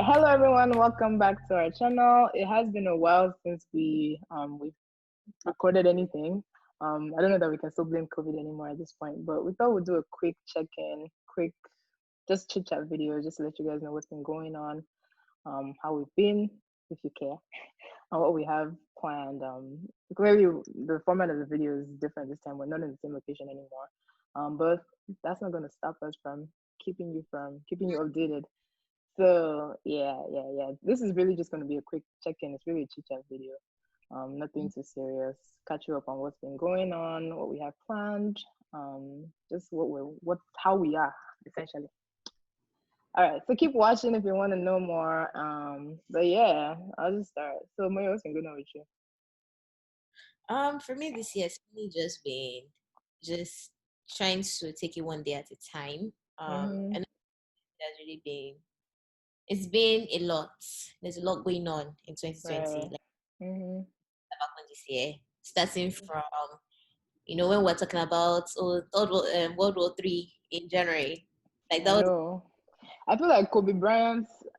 Hello everyone, welcome back to our channel. It has been a while since we recorded anything. I don't know that we can still blame COVID anymore at this point, but we thought we'd do a quick check-in, quick just chit chat video, just to let you guys know what's been going on, how we've been, if you care, and what we have planned. Clearly the format of the video is different this time. We're not in the same location anymore. But that's not gonna stop us from keeping you updated. So yeah. This is really just going to be a quick check-in. It's really a chit-chat video. Nothing too serious. Catch you up on what's been going on, what we have planned, just how we are essentially. All right, so keep watching if you want to know more. But yeah, I'll just start. So Moyo, what's been going on with you? For me this year, it's really just been just trying to take it one day at a time. And there's really been it's been a lot. There's a lot going on in 2020, Right. like Mm-hmm. about this year, starting from when we're talking about World War Three in January, like I that was know. I feel like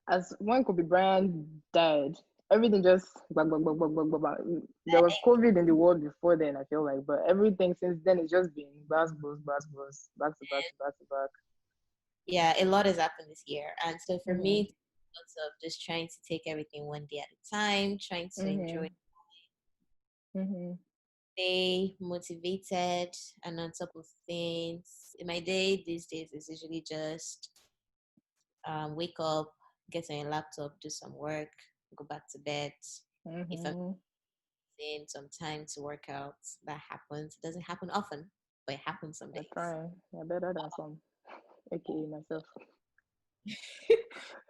as when Kobe Bryant died, everything just there was COVID in the world before then, I feel like, but everything since then it's just been back to back to back to back. yeah, a lot has happened this year, and so for Mhm. me, lots of just trying to take everything one day at a time, trying to enjoy, Mhm. Mhm. stay motivated and on top of things. In my day these days is usually just wake up, get on your laptop, do some work, go back to bed. If I'm Mhm. in some time to work out, that happens. It doesn't happen often, but it happens some I days. try. Yeah, better than some, aka myself.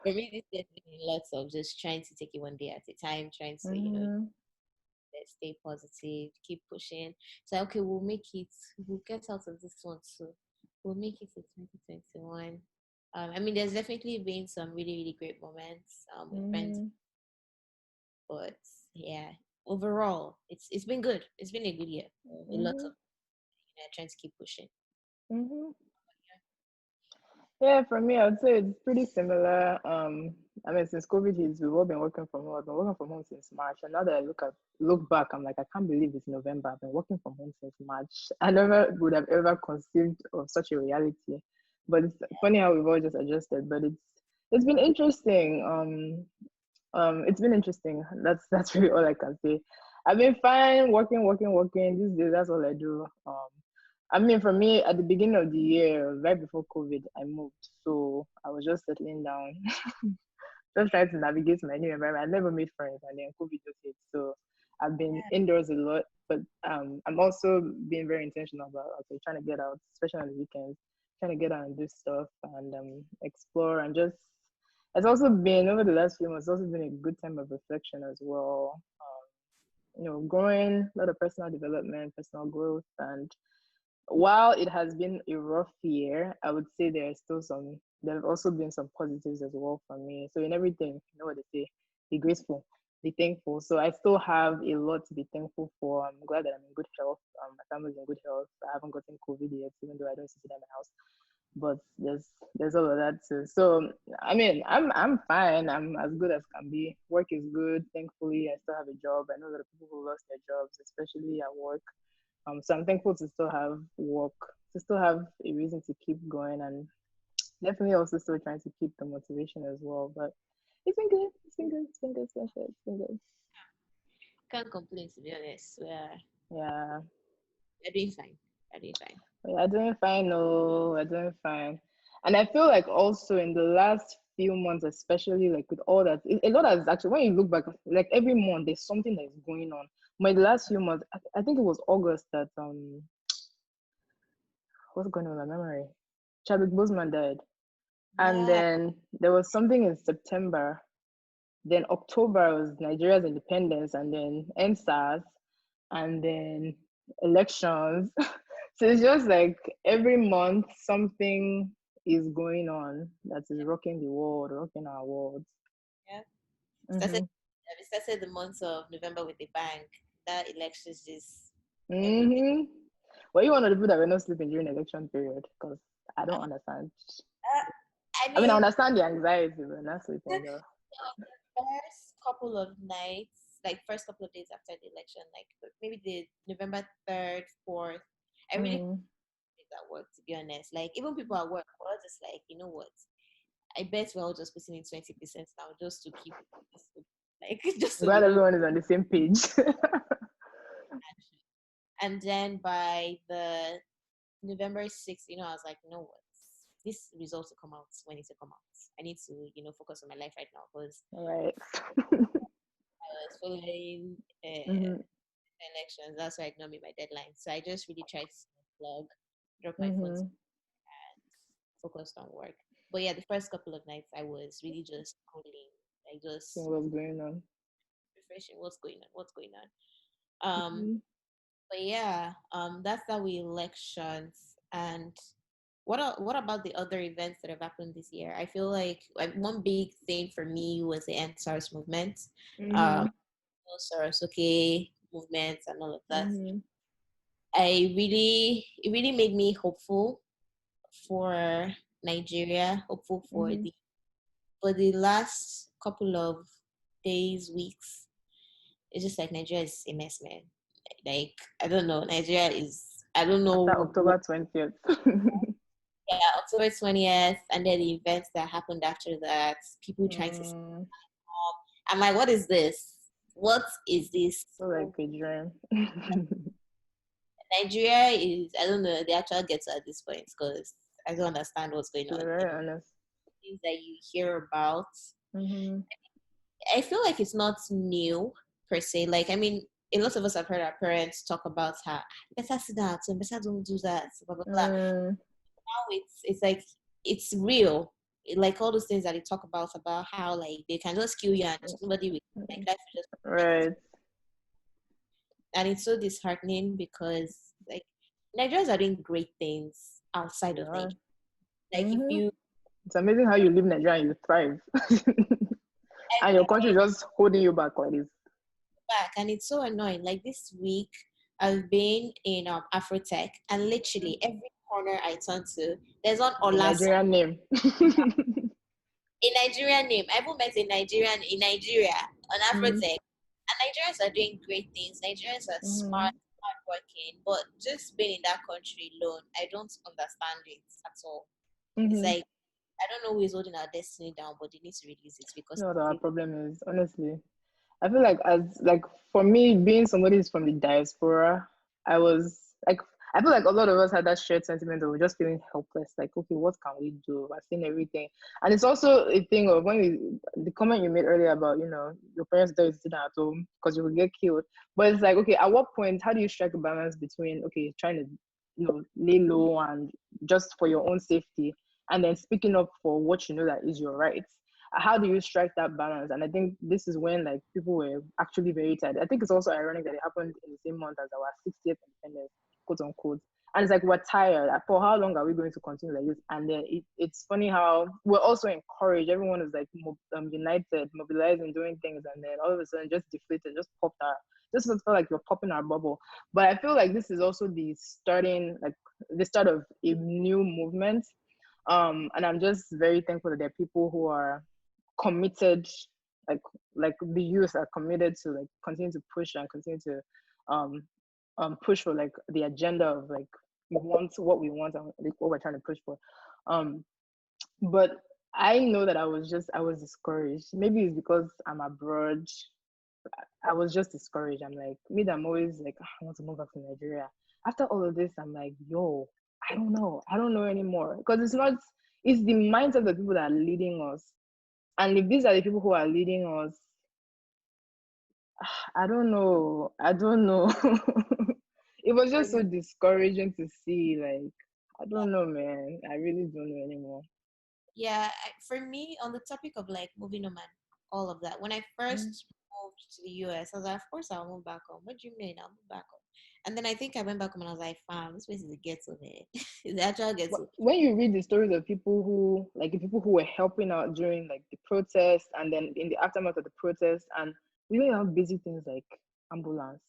For me, this has been lots of just trying to take it one day at a time, trying to, Mhm. stay positive, keep pushing. So, okay, we'll make it, we'll get out of this one too. We'll make it to 2021. I mean, there's definitely been some really, really great moments with friends, Mhm. but yeah, overall, it's been good. It's been a good year. A lot of Mhm. trying to keep pushing. Mhm. Yeah, for me, I'd say it's pretty similar. I mean, since COVID hits, we've all been working from home. I've been working from home since March, and now that I look back, I'm like, I can't believe it's November. I've been working from home since March. I never would have ever conceived of such a reality. But it's funny how we've all just adjusted. But it's been interesting. It's been interesting. That's really all I can say. I've been fine, working. These days, that's all I do. I mean, for me, at the beginning of the year, right before COVID, I moved, so I was just settling down, just trying to navigate my new environment. I never made friends, and then COVID just hit, so I've been indoors a lot. But I'm also being very intentional about trying to get out, especially on the weekends, trying to get out and do stuff and explore and just. It's also been over the last few months. It's also been a good time of reflection as well. Growing, a lot of personal development, personal growth, and while it has been a rough year, I would say there have also been some positives as well for me. So in everything, you know what they say, be grateful, be thankful. So I still have a lot to be thankful for. I'm glad that I'm in good health. My family's in good health. I haven't gotten COVID yet, even though I don't sit in my house. But there's all of that too. So I mean, I'm fine. I'm as good as can be. Work is good. Thankfully, I still have a job. I know that people who lost their jobs, especially at work, so I'm thankful to still have work, to still have a reason to keep going, and definitely also still trying to keep the motivation as well. But it's been good. It's been good. It's been good. It's been good. It's been good. Can't complain to be honest. Yeah. We're doing fine. We're doing fine. We're doing fine. No, we're doing fine. And I feel like also in the last few months, especially like with all that, a lot has actually, when you look back, like every month, there's something that is going on. But in the last few months, I think it was August that, what's going on with my memory? Chadwick Boseman died. And Yeah. then there was something in September. Then October was Nigeria's independence, and then NSAS, and then elections. So it's just like every month something is going on that is rocking the world, rocking our world. Yeah. Started Mm-hmm. we started the month of November with a bang. That elections just everything. Mm-hmm. Well, you one of the people that were not sleeping during election period because I don't understand. Uh, I I mean, I mean, understand the anxiety, but not sleeping though. First couple of nights, like first couple of days after the election, like maybe the November 3rd, 4th, I really Mm. did at work, to be honest. Like even people at work were just like, you know what? I bet we're all just putting in 20% now just to keep like just I'm so we glad don't. everyone is on the same page. And then by the November 6th, I was like, you know what? This results to come out when it to come out. I need to, focus on my life right now because All right. I was following Mm-hmm. elections. That's why I did not meet my deadline. So I just really tried to plug, drop my phone, Mm-hmm. and focused on work. But yeah, the first couple of nights I was really just coding, like So just what's going on? refreshing what's going on. Um, Mm-hmm. but yeah, that's how we elections. And what about the other events that have happened this year? I feel like one big thing for me was the NSARS movement, Mm-hmm. Sorosuke movements and all of that. Mm-hmm. It really made me hopeful for Nigeria, hopeful Mm-hmm. for the last couple of days, weeks. It's just like Nigeria is a mess, man. Like I don't know, Nigeria is. I don't After know. October 20th. Yeah, October 20th, and then the events that happened after that. People trying to. Mm, I'm like, what is this? What is this? so like a dream. Nigeria is. I don't know the actual ghetto at this point because I don't understand what's going To be on. very honest. Things that you hear about. Mm-hmm. I feel like it's not new per se. Like, I mean, a lot of us have heard our parents talk about how better sit down, so better don't do that, blah blah blah. Mm, Now it's like it's real. Like all those things that they talk about how like they can just kill you and somebody will like life will just right. and it's so disheartening because like Nigerians are doing great things outside They of are. Nigeria. Like if Mm-hmm. you It's amazing how you live in Nigeria and you thrive. And your country is just holding you back like this. back and it's so annoying. Like this week, I've been in Afrotech and literally every corner I turn to, there's one A Olaso, Nigerian name. a Nigerian name. I even met a Nigerian in Nigeria on Mm-hmm. Afrotech. And Nigerians are doing great things. Nigerians are Mm-hmm. smart, hardworking, but just being in that country alone, I don't understand it at all. It's Mm-hmm. like I don't know who is holding our destiny down, but they need to release it because You know what it's our really problem is, honestly. I feel like for me being somebody who's from the diaspora, I was like I feel like a lot of us had that shared sentiment of just feeling helpless. Like, okay, what can we do? I've seen everything, and it's also a thing of the comment you made earlier about your parents tell you to sit down at home because you will get killed. But it's like, okay, at what point? How do you strike a balance between okay, trying to lay low and just for your own safety, and then speaking up for what you know that is your right? How do you strike that balance? And I think this is when like people were actually very tired. I think it's also ironic that it happened in the same month as our 60th independence, quote unquote. And it's like we're tired. For how long are we going to continue like this? And then it's funny how we're also encouraged. Everyone is like united, mobilizing, doing things, and then all of a sudden just deflated, just popped our, just felt like you're popping our bubble. But I feel like this is also the start of a new movement. And I'm just very thankful that there are people who are committed, like the youth are committed to like continue to push and continue to um push for like the agenda of like we want what we want and like what we're trying to push for. um but I know that I was discouraged. Maybe it's because I'm abroad. I was just discouraged. I'm like, me that I'm always like, "Ah, I want to move back to Nigeria." After all of this, I'm like, yo, I don't know anymore, because it's the mindset of the people that are leading us. And if these are the people who are leading us, I don't know. I don't know. It was for just so me. discouraging to see. Like, I don't know, man. I really don't know anymore. Yeah, for me, on the topic of like moving home and all of that, when I Mm. first moved to the US, I was like, of course I'll move back home. What do you mean I'll move back home? And then I think I went back home and I was like, fam, this place is a ghetto, man. It's the actual ghetto. When you read the stories of people who, like the people who were helping out during like the protest and then in the aftermath of the protest, and you know, you have basic things like ambulance,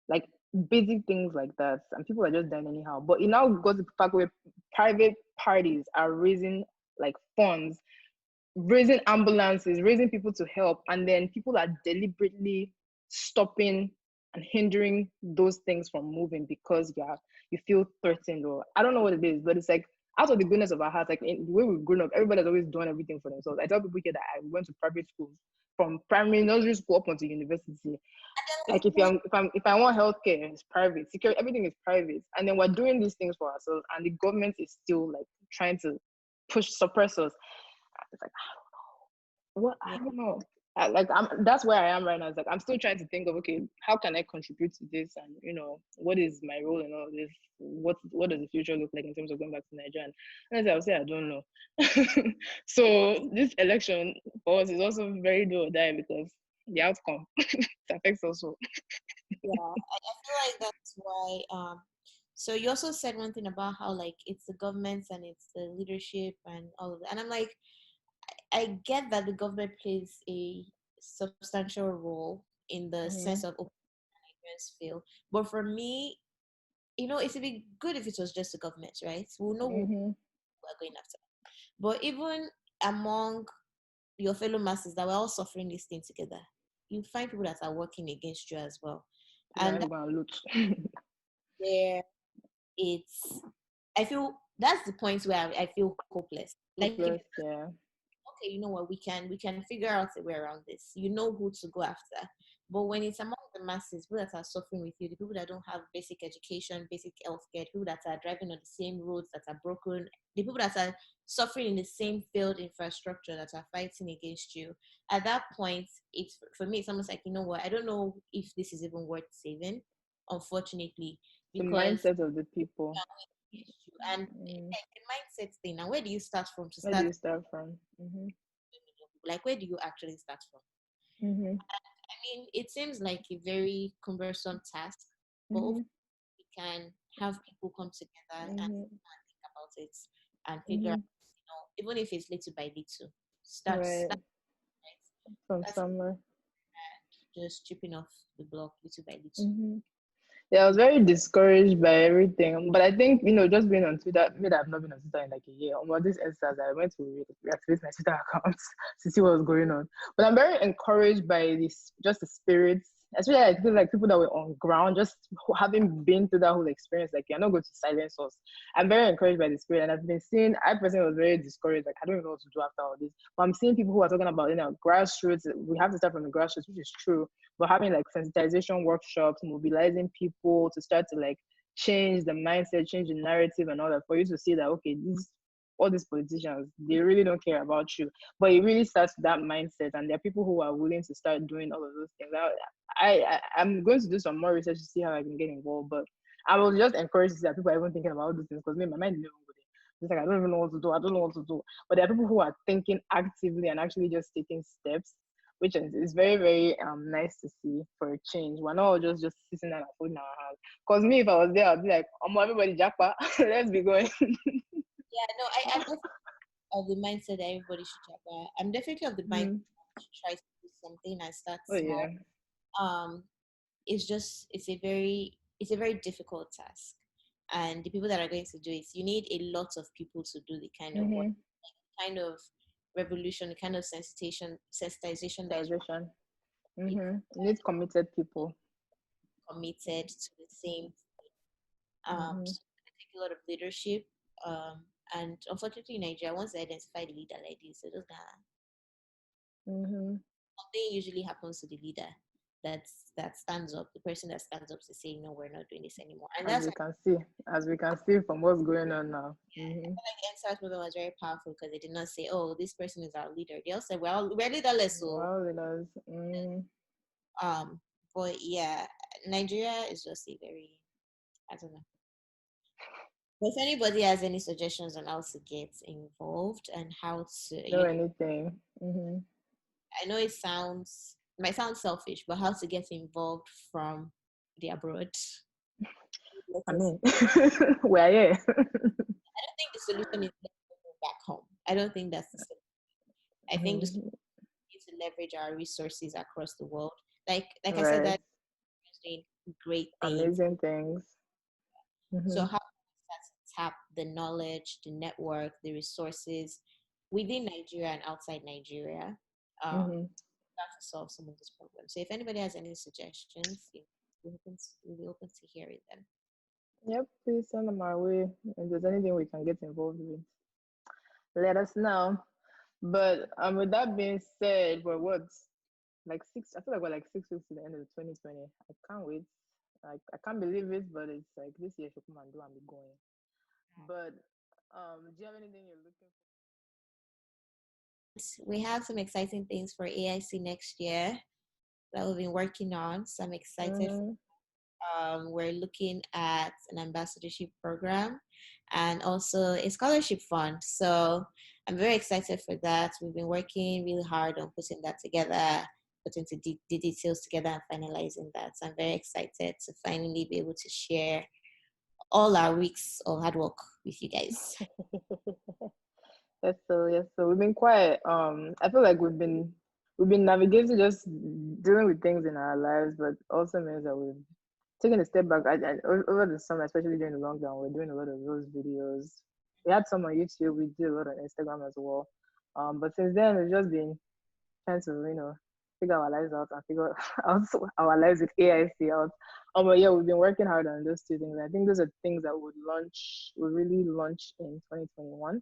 like basic things like that, and people are just dying anyhow. But it now goes to the fact where private parties are raising like funds raising ambulances, raising people to help, and then people are deliberately stopping and hindering those things from moving because you feel threatened, or I don't know what it is, but it's like out of the goodness of our hearts, like in the way we've grown up, everybody's always doing everything for themselves. I tell people here that I went to private schools from primary nursery school up until university. Like if I want healthcare, it's private. Security, everything is private, and then we're doing these things for ourselves, and the government is still like trying to suppress us. It's like what I Yeah. don't know. That's where I am right now. It's like I'm still trying to think of, okay, how can I contribute to this, and what is my role in all this? What does the future look like in terms of going back to Nigeria? And as I would say, I don't know. So this election for us is also very do or die because the outcome it affects us all. Yeah, I feel like that's why. So you also said one thing about how like it's the government and it's the leadership and all of that, and I'm like, I get that the government plays a substantial role in the sense Mhm. of opening Nigerians feel, but for me, it would be good if it was just the government, right? We'll know who Mhm. we're going after. But even among your fellow masses that we're all suffering this thing together, you find people that are working against you as well, Now and I'm gonna loot. where it's I feel that's the point where I feel hopeless. Like if Hopeless. Yeah. okay, you know what, we can figure out a way around this. You know who to go after. But when it's among the masses, people that are suffering with you, the people that don't have basic education, basic healthcare, people that are driving on the same roads that are broken, the people that are suffering in the same failed infrastructure that are fighting against you, at that point, it's for me, it's almost like, you know what, I don't know if this is even worth saving, unfortunately, The because mindset of the people. against you. And Mm. like the mindset thing. Now, where do you start from to Where do start? you start from? Mhm. Like, where do you actually start from? Mhm. I mean, it seems like a very cumbersome task, but hopefully Mhm. we can have people come together and Mhm. think about it and figure out, Mhm. even if it's little by little, start Right. right. From That's somewhere. just chipping off the block little by little. Mhm. Yeah, I was very discouraged by everything. But I think, just being on Twitter, maybe I've not been on Twitter in like a year. On this instance, I went to reactivate my Twitter account to see what was going on. But I'm very encouraged by this, just the spirits, especially I feel like people that were on ground, just having been through that whole experience, like you're not going to silence us. I'm very encouraged by the spirit. And I've been seeing, I personally was very discouraged, like I don't even know what to do after all this. But I'm seeing people who are talking about, grassroots. We have to start from the grassroots, which is true, but having like sensitization workshops, mobilizing people to start to like change the mindset, change the narrative and all that, for you to see that, okay, all these politicians, they really don't care about you. But it really starts with that mindset, and there are people who are willing to start doing all of those things. I'm going to do some more research to see how I can get involved, but I was just encouraged to see that people are even thinking about all these things, because me, my mind didn't even go there. It's like I don't even know what to do. I don't know what to do. But there are people who are thinking actively and actually just taking steps, which is very, very nice to see for a change. We're not all just sitting there and holding our hands. Because me, if I was there, I'd be like, everybody jackpot, let's be going. Yeah, no, I'm definitely of the mindset that everybody should try. But I'm definitely of the mindset Mm. to try to do something and start Oh small. yeah. Um, it's a very difficult task, and the people that are going to do it, you need a lot of people to do the kind of work, Mm-hmm. kind of revolution, the kind of sensitization that is Transition. it Mm-hmm. You need committed people. committed to the same. Mm-hmm. So it take a lot of leadership. And unfortunately, in Nigeria, once they identify the leader like this, they just Mm-hmm. something usually happens to the leader that stands up, the person that stands up to say, no, we're not doing this anymore. And As that's we why can see, as we can see from what's going on now. Mm-hmm. the NSAS movement was very powerful because they did not say, oh, this person is our leader. They all said, well, we're leaderless. So, Well, it is. Mm. um, but yeah, Nigeria is just a very, I don't know. But if anybody has any suggestions on how to get involved and how to, Know anything. Mm-hmm. I know it might sound selfish, but how to get involved from the abroad. Let I us mean, we're here. don't think the solution is let's go back home. I don't think that's the solution. I think the Mm-hmm. solution is to leverage our resources across the world. Like I said, Right. that doing great things. Amazing things. So Mm-hmm. how can we start to tap the knowledge, the network, the resources within Nigeria and outside Nigeria, Mm-hmm. to solve some of these problems. So if anybody has any suggestions, we'll be open to hearing them. Yep, please send them our way. If there's anything we can get involved with, let us know. But with that being said, we're what, like six? I feel like we're like 6 weeks to the end of 2020. I can't wait. Like I can't believe it, but it's like this year should come and do and be going. But do you have anything you're looking We have some exciting things for AIC next year that we've been working on. So I'm for? excited. We're looking at an ambassadorship program and also a scholarship fund. So I'm very excited for that. We've been working really hard on putting that together, putting the details together and finalizing that. So I'm very excited to finally be able to share all our weeks of hard work with you guys. Yes, so we've been quiet. I feel like we've been navigating, just dealing with things in our lives, but also means that we've taken a step back. Over the summer, especially during the lockdown, we're doing a lot of those videos. We had some on YouTube. We did a lot on Instagram as well. But since then, we've just been trying to, figure our lives out and figure out our lives with AIC out. But yeah, we've been working hard on those two things. I think those are things that would really launch in 2021.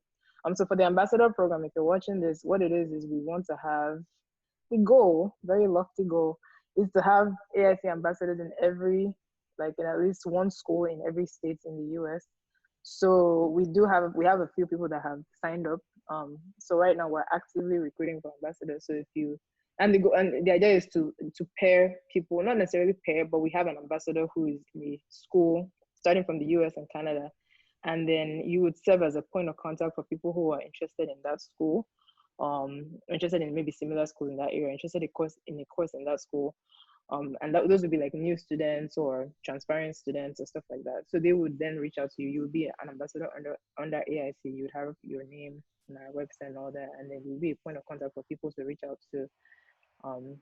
So for the ambassador program, if you're watching this, what it is we want to have the goal, very lofty goal, is to have AIC ambassadors in every, like in at least one school in every state in the US. So we have a few people that have signed up. So right now we're actively recruiting for ambassadors. So if you and the idea is to pair people, not necessarily pair, but we have an ambassador who is in a school starting from the US and Canada, and then you would serve as a point of contact for people who are interested in that school, interested in maybe similar schools in that area, interested in a course in that school, and those would be like new students or transparent students or stuff like that. So they would then reach out to you. You would be an ambassador under AIC. You would have your name and our website and all that, and then you'll be a point of contact for people to reach out to. Um,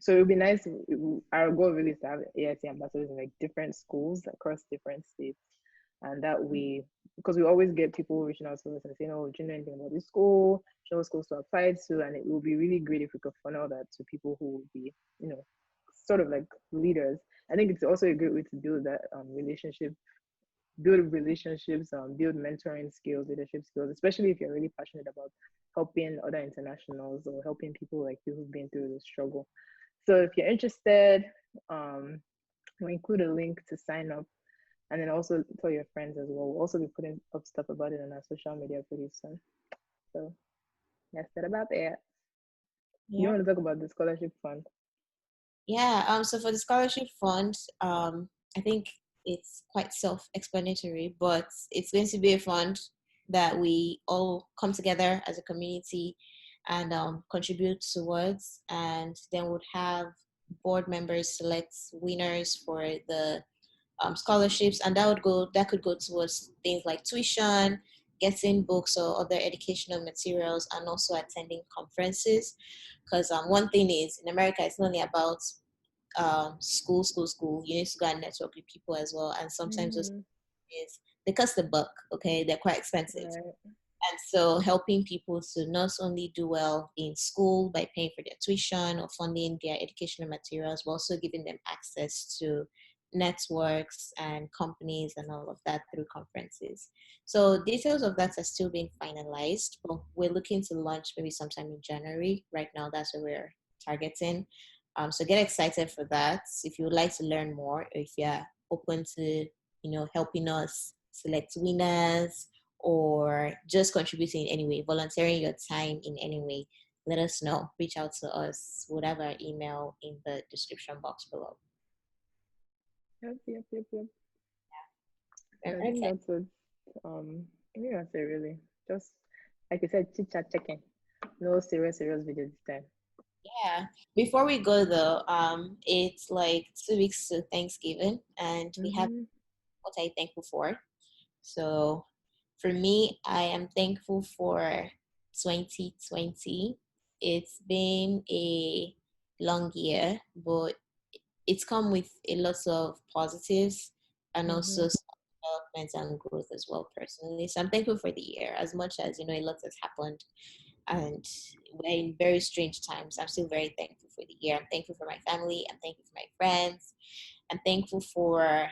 so it would be nice. Our goal really is to have AIC ambassadors in like different schools across different states, and that we, because we always get people reaching out to us and saying, "Oh, do you know anything about this school? Do you know what schools to apply to?" And it would be really great if we could funnel that to people who would be, sort of like leaders. I think it's also a great way to build that build relationships, build mentoring skills, leadership skills, especially if you're really passionate about helping other internationals or helping people like you who've been through the struggle. So if you're interested, we'll include a link to sign up, and then also tell your friends as well. We'll also be putting up stuff about it on our social media pretty soon. So that's that about that. You Yeah. want to talk about the scholarship fund? Yeah. So for the scholarship fund, I think it's quite self-explanatory, but it's going to be a fund that we all come together as a community and contribute towards, and then would have board members select winners for the scholarships, and that could go towards things like tuition, getting books or other educational materials, and also attending conferences. Because one thing is, in America, it's not only about school. You need to go and network with people as well, and sometimes those Mm-hmm. is they cost a buck. Okay, they're quite expensive. Right. And so helping people to not only do well in school by paying for their tuition or funding their educational materials, but also giving them access to networks and companies and all of that through conferences. So details of that are still being finalized, but we're looking to launch maybe sometime in January. Right now, that's what we're targeting. So get excited for that. If you would like to learn more, or if you're open to, helping us select winners or just contributing in any way, volunteering your time in any way, let us know. Reach out to us. We'll have our email in the description box below. Yep. I'm I very think excited. that's it. I think that's it really. Just like you said, chit chat checking. No serious video this time. Yeah. Before we go though, it's like 2 weeks to Thanksgiving, and we have Mm-hmm. what I'm thankful for. So for me, I am thankful for 2020. It's been a long year, but it's come with a lot of positives and Mm-hmm. also some development and growth as well personally. So I'm thankful for the year as much as, a lot has happened. and we're in very strange times. I'm still very thankful for the year. I'm thankful for my family. I'm thankful for my friends. I'm thankful for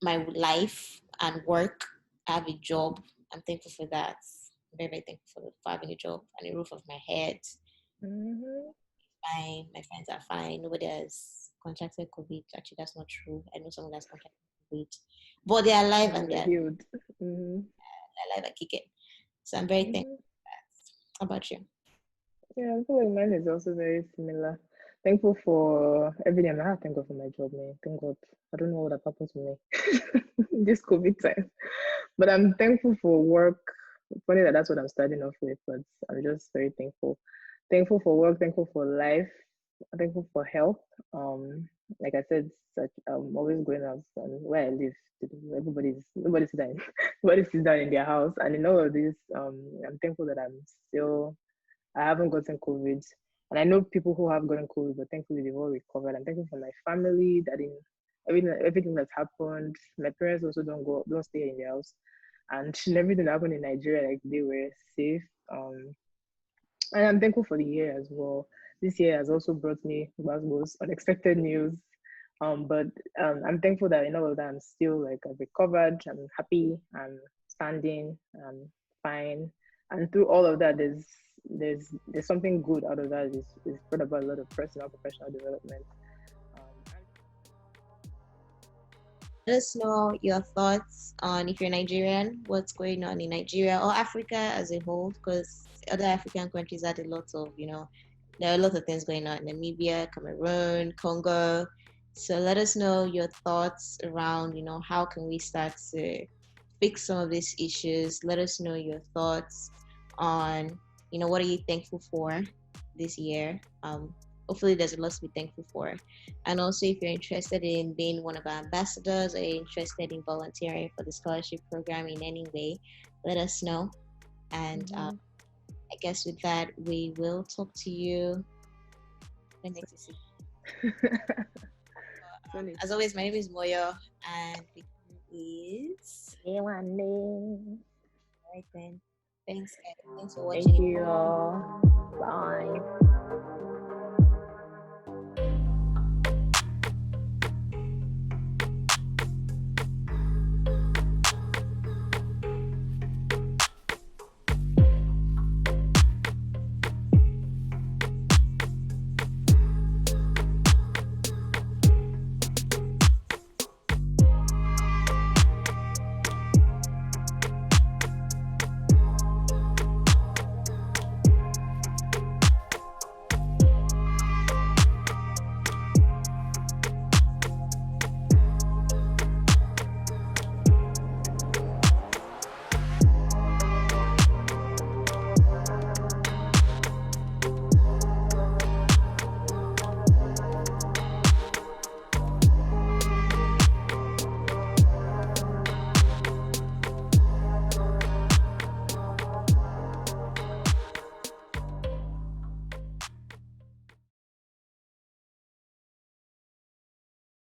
my life and work. I have a job. I'm thankful for that. I'm very, very thankful for having a job and a roof over my head. Mm-hmm. Fine. My friends are fine. Nobody has contracted COVID. Actually, that's not true. I know someone that's contracted COVID, but they're alive and And we're they're healed. Mm-hmm. alive and kicking. So I'm very thankful. Mm-hmm. How about you? Yeah, I feel like mine is also very similar. Thankful for everything. I'm not thankful for my job, man. Thank God. I don't know what that happened to me this COVID time. But I'm thankful for work. Funny that that's what I'm starting off with, but I'm just very thankful. Thankful for work, thankful for life, thankful for health. Um, like I said, such I'm always going out and where I live, nobody sits down, nobody sits down in their house. And in all of this, I'm thankful that I haven't gotten COVID. And I know people who have gotten COVID, but thankfully they've all recovered. I'm thankful for my family that in everything that's happened. My parents also don't stay in their house. And everything that happened in Nigeria, like they were safe. And I'm thankful for the year as well. This year has also brought me most unexpected news. But I'm thankful that in all of that I'm still like I've recovered. I'm happy. I'm standing. I'm fine. And through all of that, there's something good out of that. Is brought about a lot of personal professional development. And Let us know your thoughts on, if you're Nigerian, what's going on in Nigeria or Africa as a whole, because other African countries had a lot of, there are a lot of things going on. Namibia, Cameroon, Congo. So let us know your thoughts around, how can we start to fix some of these issues. Let us know your thoughts on, what are you thankful for this year. Hopefully there's a lot to be thankful for. And also, if you're interested in being one of our ambassadors, or you're interested in volunteering for the scholarship program in any way, let us know. And I guess with that, we will talk to you the next season. As always, my name is Moyo, and the is right then. Thanks, guys. Thanks for watching. Thank you all. Bye.